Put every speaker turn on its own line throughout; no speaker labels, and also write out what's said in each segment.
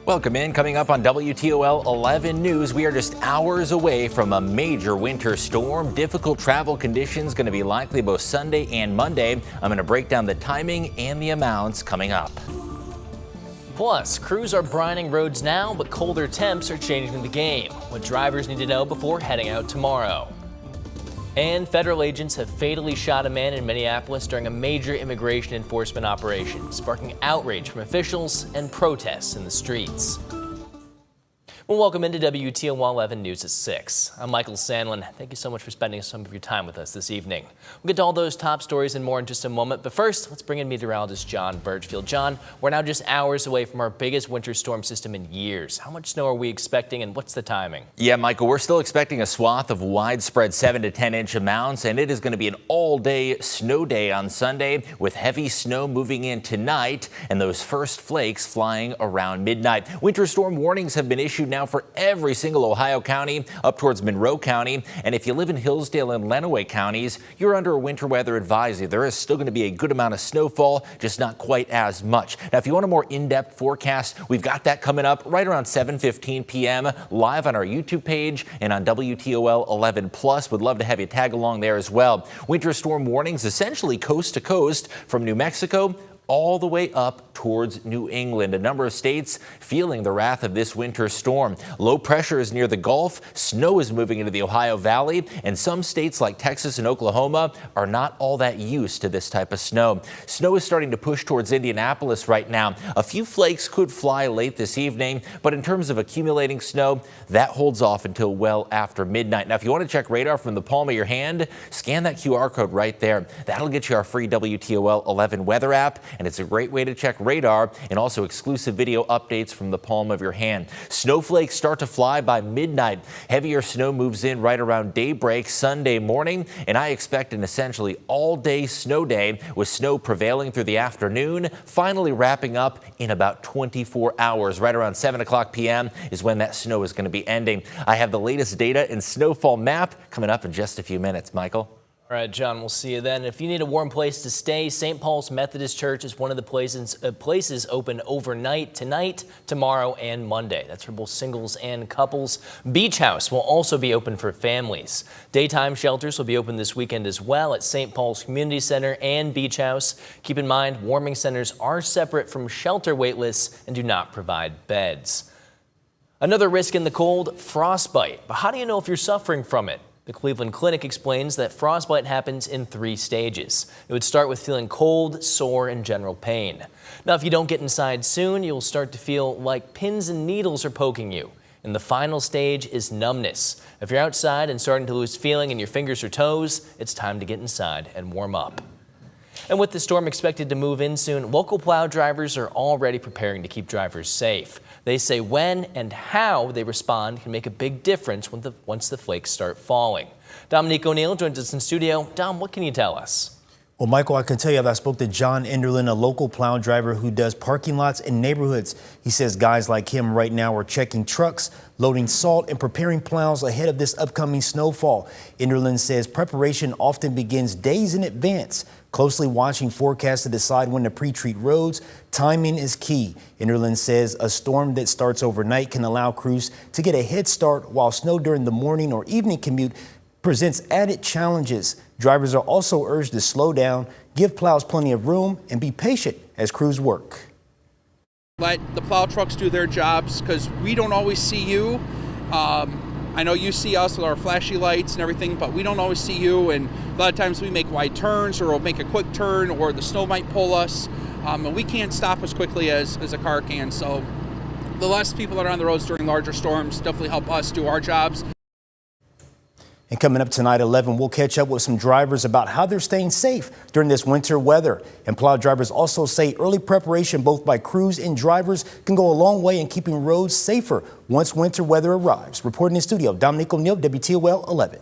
Welcome in. Coming up on WTOL 11 News, we are just hours away from a major winter storm. Difficult travel conditions going to be likely both Sunday and Monday. I'm going to break down the timing and the amounts coming up.
Plus, crews are brining roads now, but colder temps are changing the game. What drivers need to know before heading out tomorrow. And federal agents have fatally shot a man in Minneapolis during a major immigration enforcement operation, sparking outrage from officials and protests in the streets. Well, welcome into WTOL 11 News at 6. I'm Michael Sandlin. Thank you so much for spending some of your time with us this evening. We'll get to all those top stories and more in just a moment, but first, let's bring in meteorologist John Birchfield. John, we're now just hours away from our biggest winter storm system in years. How much snow are we expecting and what's the timing? Yeah, Michael, we're still expecting a swath of widespread 7 to 10 inch amounts, and it is going to be an all-day snow day on Sunday with heavy snow moving in tonight and those first flakes flying around midnight. Winter storm warnings have been issued now for every single Ohio county up towards Monroe County. And if you live in Hillsdale and Lenawee counties, you're under a winter weather advisory. There is still going to be a good amount of snowfall, just not quite as much. Now, if you want a more in-depth forecast, we've got that coming up right around 7:15 p.m. live on our YouTube page and on WTOL 11 Plus. Would love to have you tag along there as well. Winter storm warnings essentially coast to coast from New Mexico all the way up towards New England. A number of states feeling the wrath of this winter storm. Low pressure is near the Gulf. Snow is moving into the Ohio Valley, and some states like Texas and Oklahoma are not all that used to this type of snow. Snow is starting to push towards Indianapolis right now. A few flakes could fly late this evening, but in terms of accumulating snow, that holds off until well after midnight. Now, if you want to check radar from the palm of your hand, scan that QR code right there. That'll get you our free WTOL 11 weather app, and it's a great way to check radar and also exclusive video updates from the palm of your hand. Snowflakes start to fly by midnight. Heavier snow moves in right around daybreak Sunday morning, and I expect an essentially all-day snow day with snow prevailing through the afternoon, finally wrapping up in about 24 hours. Right around 7 o'clock p.m. is when that snow is going to be ending. I have the latest data and snowfall map coming up in just a few minutes. Michael? All right, John, we'll see you then. If you need a warm place to stay, St. Paul's Methodist Church is one of the places open overnight tonight, tomorrow, and Monday. That's for both singles and couples. Beach House will also be open for families. Daytime shelters will be open this weekend as well at St. Paul's Community Center and Beach House. Keep in mind, warming centers are separate from shelter waitlists and do not provide beds. Another risk in the cold, frostbite. But how do you know if you're suffering from it? The Cleveland Clinic explains that frostbite happens in 3 stages. It would start with feeling cold, sore, and general pain. Now, if you don't get inside soon, you'll start to feel like pins and needles are poking you. And the final stage is numbness. If you're outside and starting to lose feeling in your fingers or toes, it's time to get inside and warm up. And with the storm expected to move in soon, local plow drivers are already preparing to keep drivers safe. They say when and how they respond can make a big difference once the flakes start falling. Dominique O'Neill joins us in studio. Dom, what can you tell us?
Well, Michael, I can tell you that I spoke to John Enderlin, a local plow driver who does parking lots in neighborhoods. He says guys like him right now are checking trucks, loading salt, and preparing plows ahead of this upcoming snowfall. Enderlin says preparation often begins days in advance, closely watching forecasts to decide when to pre-treat roads. Timing is key. Enderlin says a storm that starts overnight can allow crews to get a head start, while snow during the morning or evening commute presents added challenges. Drivers are also urged to slow down, give plows plenty of room, and be patient as crews work.
Let the plow trucks do their jobs, because we don't always see you. I know you see us with our flashy lights and everything, but we don't always see you, and a lot of times we make wide turns, or we'll make a quick turn, or the snow might pull us, and we can't stop as quickly as a car can. So the less people that are on the roads during larger storms definitely help us do our jobs.
And coming up tonight, 11, we'll catch up with some drivers about how they're staying safe during this winter weather. And plow drivers also say early preparation, both by crews and drivers, can go a long way in keeping roads safer once winter weather arrives. Reporting in studio, Dominique O'Neill, WTOL 11.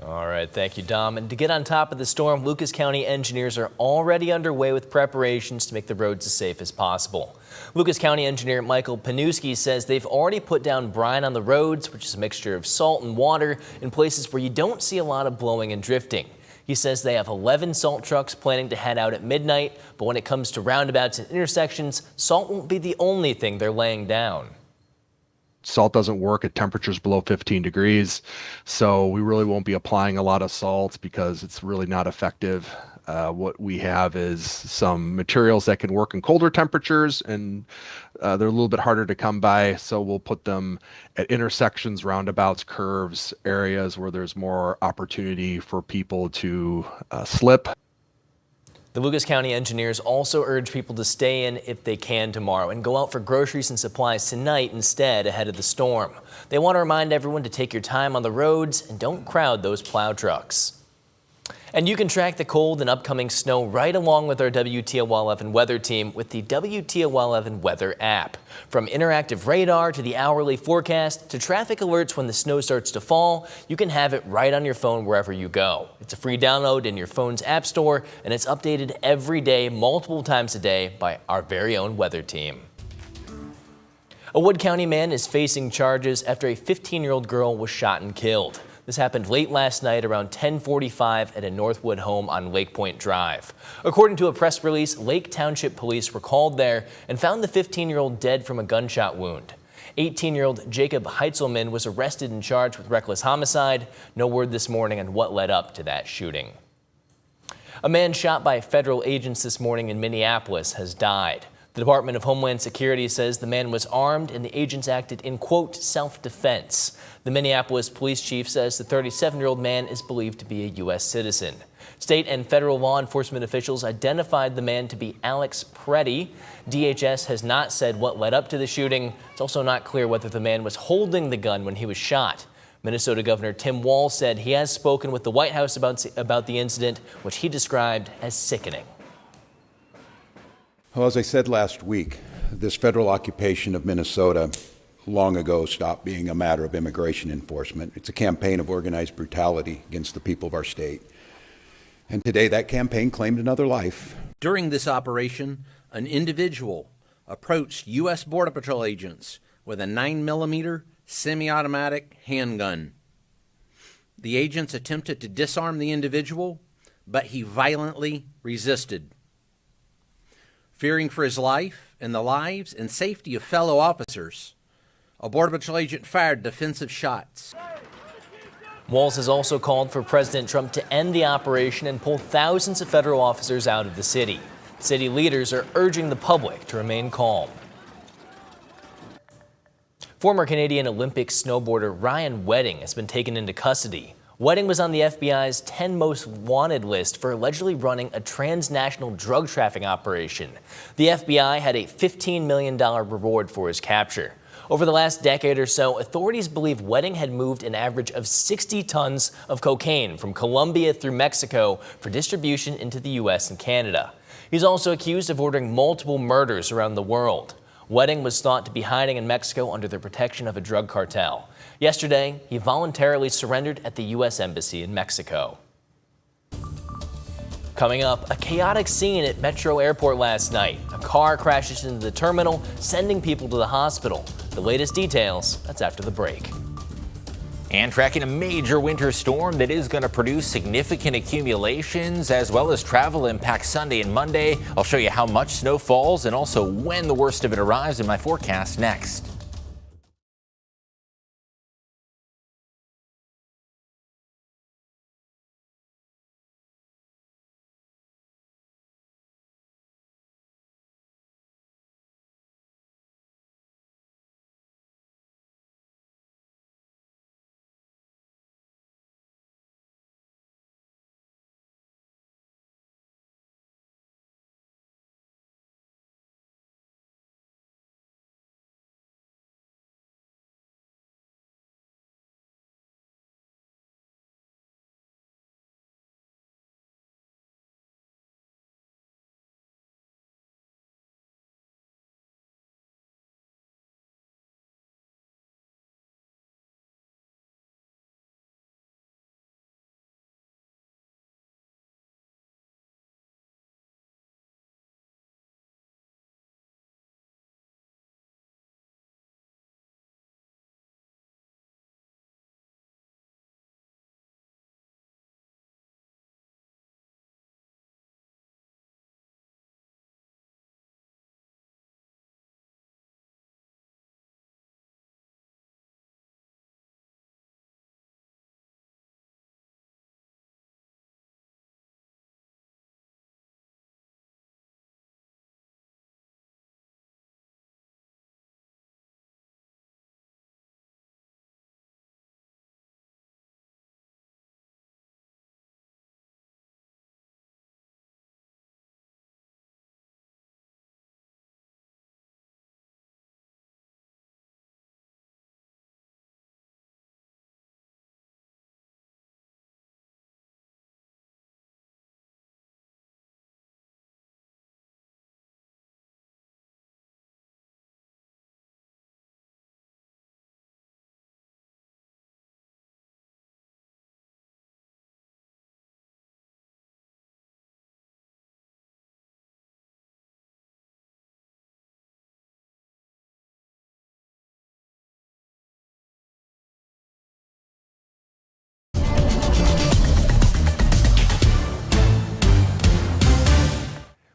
All right, thank you, Dom. And to get on top of the storm, Lucas County engineers are already underway with preparations to make the roads as safe as possible. Lucas County engineer Michael Panuski says they've already put down brine on the roads, which is a mixture of salt and water, in places where you don't see a lot of blowing and drifting. He says they have 11 salt trucks planning to head out at midnight, but when it comes to roundabouts and intersections, salt won't be the only thing they're laying down.
Salt doesn't work at temperatures below 15 degrees, so we really won't be applying a lot of salt because it's really not effective. What we have is some materials that can work in colder temperatures, and they're a little bit harder to come by, so we'll put them at intersections, roundabouts, curves, areas where there's more opportunity for people to slip.
The Lucas County engineers also urge people to stay in if they can tomorrow and go out for groceries and supplies tonight instead ahead of the storm. They want to remind everyone to take your time on the roads and don't crowd those plow trucks. And you can track the cold and upcoming snow right along with our WTOL 11 weather team with the WTOL 11 weather app. From interactive radar to the hourly forecast to traffic alerts when the snow starts to fall, you can have it right on your phone wherever you go. It's a free download in your phone's app store, and it's updated every day, multiple times a day by our very own weather team. A Wood County man is facing charges after a 15-year-old girl was shot and killed. This happened late last night around 10:45 at a Northwood home on Lake Point Drive. According to a press release, Lake Township Police were called there and found the 15-year-old dead from a gunshot wound. 18-year-old Jacob Heitzelman was arrested and charged with reckless homicide. No word this morning on what led up to that shooting. A man shot by federal agents this morning in Minneapolis has died. The Department of Homeland Security says the man was armed and the agents acted in, quote, self-defense. The Minneapolis police chief says the 37-year-old man is believed to be a U.S. citizen. State and federal law enforcement officials identified the man to be Alex Preddy. DHS has not said what led up to the shooting. It's also not clear whether the man was holding the gun when he was shot. Minnesota Governor Tim Walz said he has spoken with the White House about the incident, which he described as sickening.
Well, as I said last week, this federal occupation of Minnesota long ago stopped being a matter of immigration enforcement. It's a campaign of organized brutality against the people of our state. And today that campaign claimed another life.
During this operation, an individual approached U.S. Border Patrol agents with a 9mm semi-automatic handgun. The agents attempted to disarm the individual, but he violently resisted. Fearing for his life and the lives and safety of fellow officers, a Border Patrol agent fired defensive shots.
Walz has also called for President Trump to end the operation and pull thousands of federal officers out of the city. City leaders are urging the public to remain calm. Former Canadian Olympic snowboarder Ryan Wedding has been taken into custody. Wedding was on the FBI's 10 most wanted list for allegedly running a transnational drug trafficking operation. The FBI had a $15 million reward for his capture. Over the last decade or so, authorities believe Wedding had moved an average of 60 tons of cocaine from Colombia through Mexico for distribution into the U.S. and Canada. He's also accused of ordering multiple murders around the world. Wedding was thought to be hiding in Mexico under the protection of a drug cartel. Yesterday, he voluntarily surrendered at the U.S. Embassy in Mexico. Coming up, a chaotic scene at Metro Airport last night. A car crashes into the terminal, sending people to the hospital. The latest details, that's after the break.
And tracking a major winter storm that is going to produce significant accumulations as well as travel impacts Sunday and Monday. I'll show you how much snow falls and also when the worst of it arrives in my forecast next.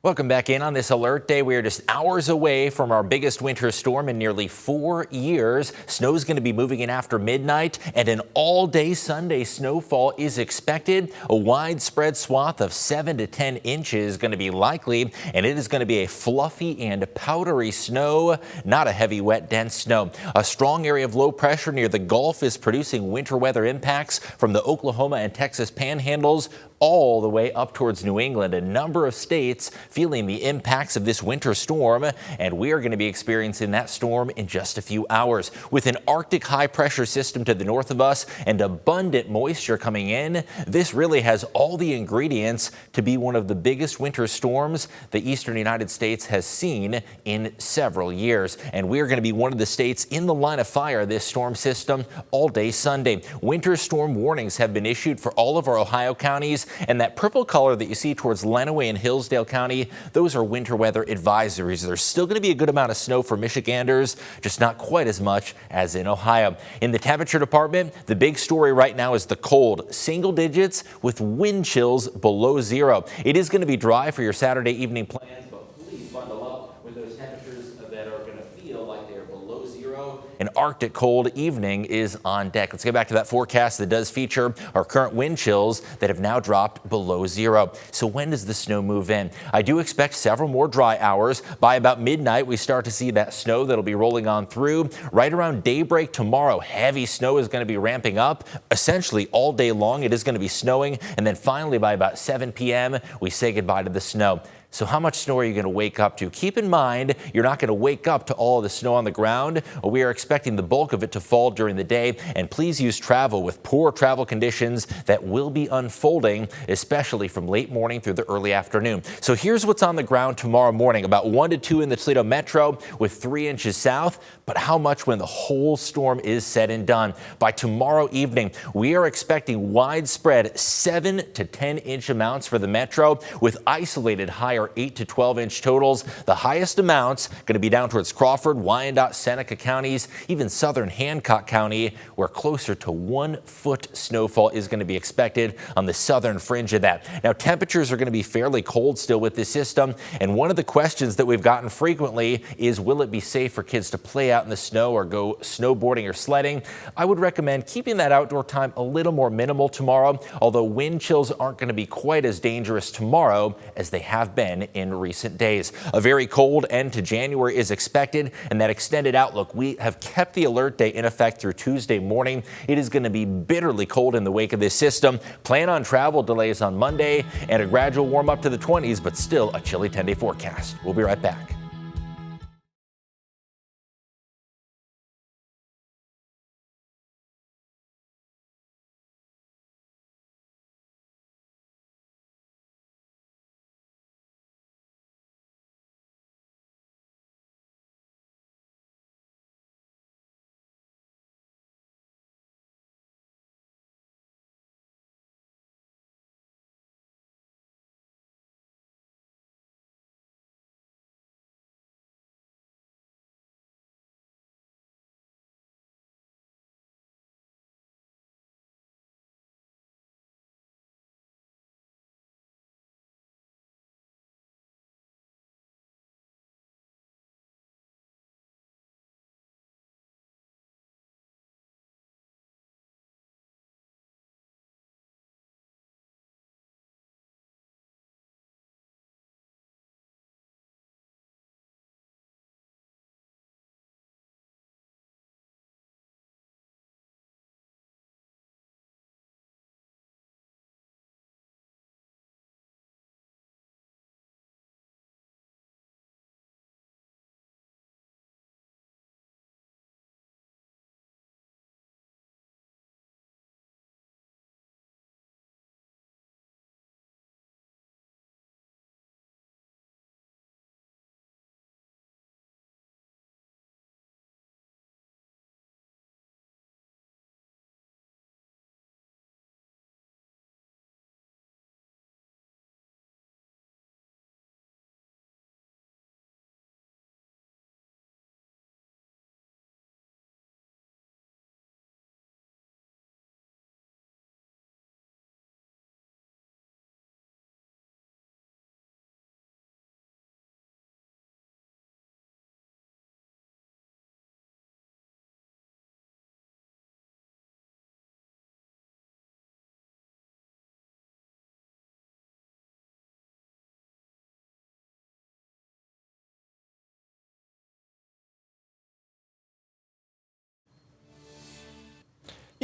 Welcome back in on this alert day. We are just hours away from our biggest winter storm in nearly 4 years. Snow's going to be moving in after midnight, and an all-day Sunday snowfall is expected. A widespread swath of 7 to 10 inches is going to be likely, and it is going to be a fluffy and powdery snow, not a heavy, wet, dense snow. A strong area of low pressure near the Gulf is producing winter weather impacts from the Oklahoma and Texas panhandles all the way up towards New England. A number of states feeling the impacts of this winter storm, and we are going to be experiencing that storm in just a few hours. With an Arctic high pressure system to the north of us and abundant moisture coming in, this really has all the ingredients to be one of the biggest winter storms the eastern United States has seen in several years. And we are going to be one of the states in the line of fire of this storm system all day Sunday. Winter storm warnings have been issued for all of our Ohio counties, and that purple color that you see towards Lenawee and Hillsdale County, those are winter weather advisories. There's still going to be a good amount of snow for Michiganders, just not quite as much as in Ohio. In the temperature department, the big story right now is the cold. Single digits with wind chills below zero. It is going to be dry for your Saturday evening plans, but please bundle up with those temperatures that are going to feel like they're below zero. An Arctic cold evening is on deck. Let's get back to that forecast that does feature our current wind chills that have now dropped below zero. So when does the snow move in? I do expect several more dry hours. By about midnight, we start to see that snow that'll be rolling on through. Right around daybreak tomorrow, heavy snow is going to be ramping up. Essentially all day long, it is going to be snowing. And then finally, by about 7 p.m., we say goodbye to the snow. So how much snow are you going to wake up to? Keep in mind, you're not going to wake up to all of the snow on the ground. We are expecting the bulk of it to fall during the day. And please use travel with poor travel conditions that will be unfolding, especially from late morning through the early afternoon. So here's what's on the ground tomorrow morning. About 1 to 2 in the Toledo metro with 3 inches south. But how much when the whole storm is said and done? By tomorrow evening, we are expecting widespread 7 to 10 inch amounts for the metro with isolated higher 8 to 12 inch totals. The highest amounts going to be down towards Crawford, Wyandotte, Seneca counties, even southern Hancock County, where closer to 1 foot snowfall is going to be expected on the southern fringe of that. Now, temperatures are going to be fairly cold still with this system. And one of the questions that we've gotten frequently is, will it be safe for kids to play out in the snow or go snowboarding or sledding? I would recommend keeping that outdoor time a little more minimal tomorrow, although wind chills aren't going to be quite as dangerous tomorrow as they have been in recent days. A very cold end to January is expected, and that extended outlook, we have kept the alert day in effect through Tuesday morning. It is going to be bitterly cold in the wake of this system. Plan on travel delays on Monday and a gradual warm up to the 20s, but still a chilly 10-day forecast. We'll be right back.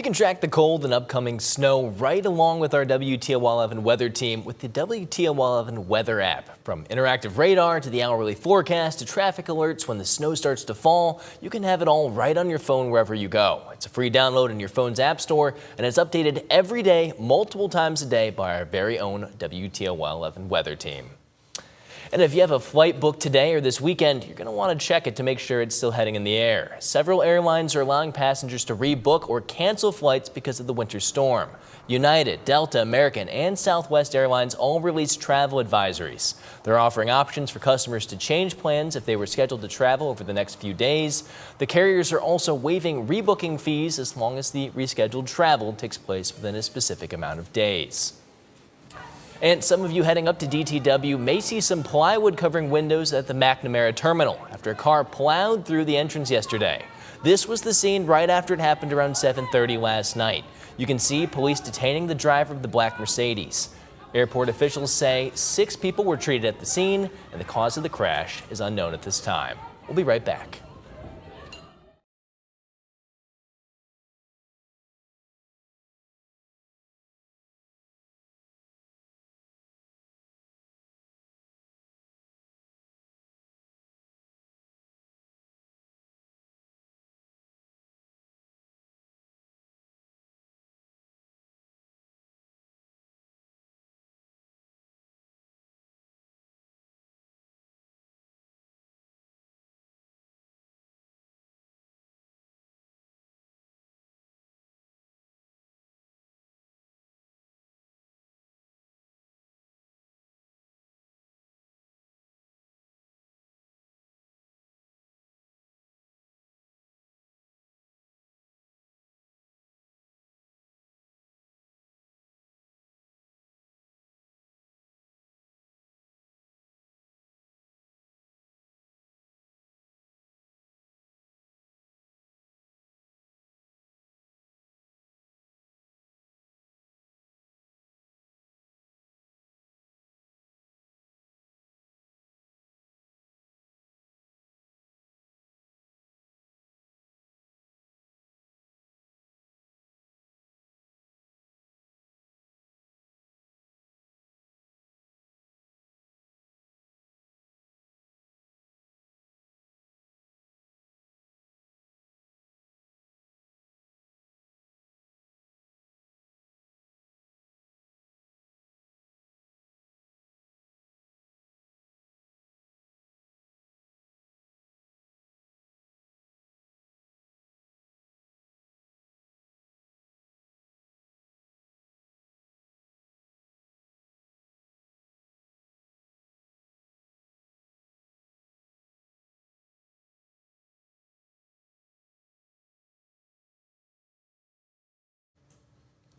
You can track the cold and upcoming snow right along with our WTOL 11 weather team with the WTOL 11 weather app. From interactive radar to the hourly forecast to traffic alerts when the snow starts to fall, you can have it all right on your phone wherever you go. It's a free download in your phone's app store, and it's updated every day, multiple times a day by our very own WTOL 11 weather team. And if you have a flight booked today or this weekend, you're going to want to check it to make sure it's still heading in the air. Several airlines are allowing passengers to rebook or cancel flights because of the winter storm. United, Delta, American, and Southwest Airlines all released travel advisories. They're offering options for customers to change plans if they were scheduled to travel over the next few days. The carriers are also waiving rebooking fees as long as the rescheduled travel takes place within a specific amount of days. And some of you heading up to DTW may see some plywood covering windows at the McNamara terminal after a car plowed through the entrance yesterday. This was the scene right after it happened around 7:30 last night. You can see police detaining the driver of the black Mercedes. Airport officials say 6 people were treated at the scene, and the cause of the crash is unknown at this time. We'll be right back.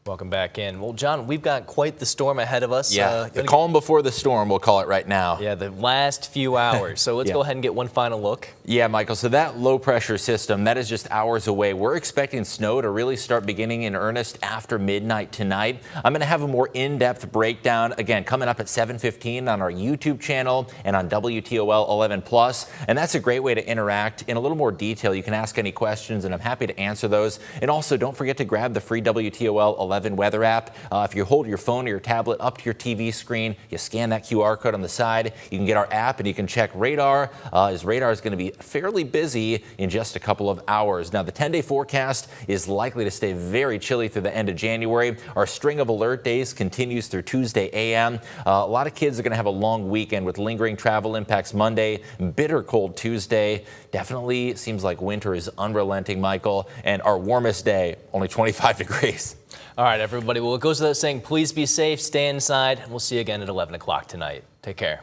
Welcome back in. Well, John, we've got quite the storm ahead of us.
Yeah, the calm before the storm, we'll call it right now.
Yeah, the last few hours. So let's go ahead and get one final look.
Yeah, Michael, so that low pressure system, that is just hours away. We're expecting snow to really start beginning in earnest after midnight tonight. I'm going to have a more in-depth breakdown, again, coming up at 7:15 on our YouTube channel and on WTOL 11+. And that's a great way to interact in a little more detail. You can ask any questions, and I'm happy to answer those. And also, don't forget to grab the free WTOL 11 weather app. If you hold your phone or your tablet up to your TV screen, you scan that QR code on the side, you can get our app and you can check radar, as radar is going to be fairly busy in just a couple of hours. Now, the 10-day forecast is likely to stay very chilly through the end of January. Our string of alert days continues through Tuesday a.m. A lot of kids are going to have a long weekend with lingering travel impacts Monday, bitter cold Tuesday. Definitely seems like winter is unrelenting, Michael, and our warmest day, only 25 degrees.
All right, everybody. Well, it goes without saying, please be safe, stay inside, and we'll see you again at 11 o'clock tonight. Take care.